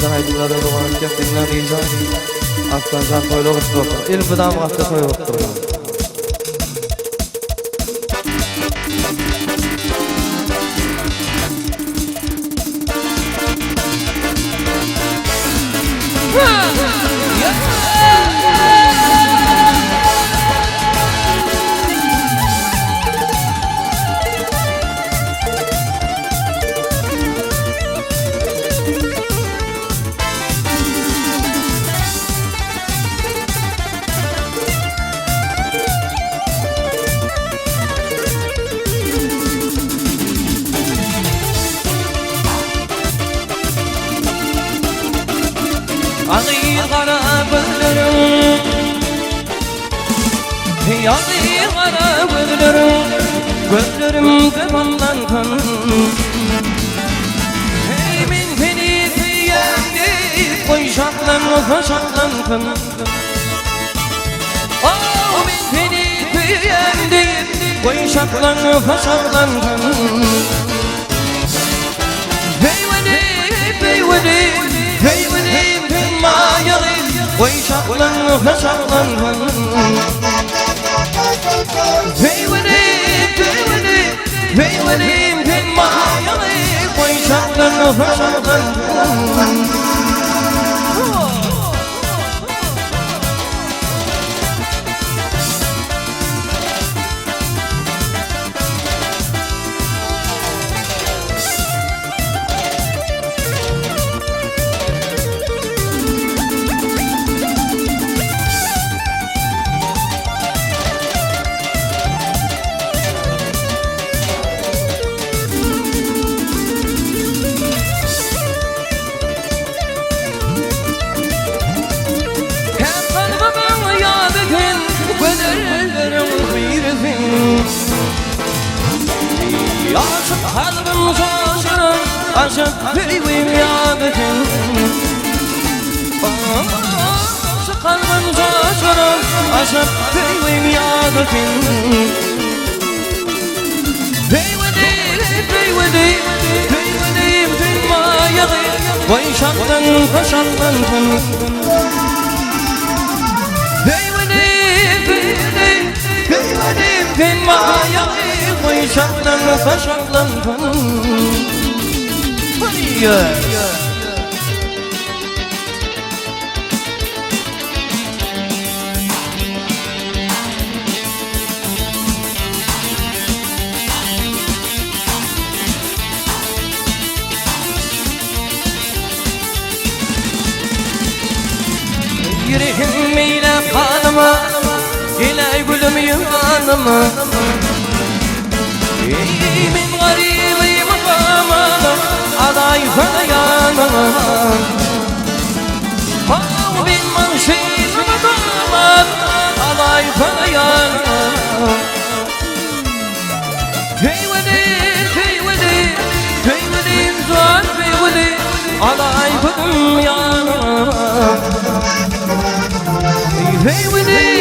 da haydular doğan keftinler rica Aktan zan toylu otur. İlk budam hafta toy otur. Ağır kara gözlerim Ağır kara gözlerim Gözlerim devamdan kan Hey min beni yendi Koy şaklan kan Oh min beni yendi Koy şaklan kan Hey veli ما يغيب ويشغلا فشغلا في وليد ما يغيب ويشغلا فشغلا Aşık kalbim şaşırır Aşık yüreğim yağdırır Aşık kalbim şaşırır Aşık yüreğim yağdırır Beyvedim ma yağır Vay şaklan faşaklan Beyvedim ma yağır ويشغلن فشغلن Yüreğim ile kanıma İle gülüm yanıma من غريبي مقاما أضعيف يانا ومن منشيد مقاما أضعيف يانا في ودي زوال في ودي أضعيف يانا في ودي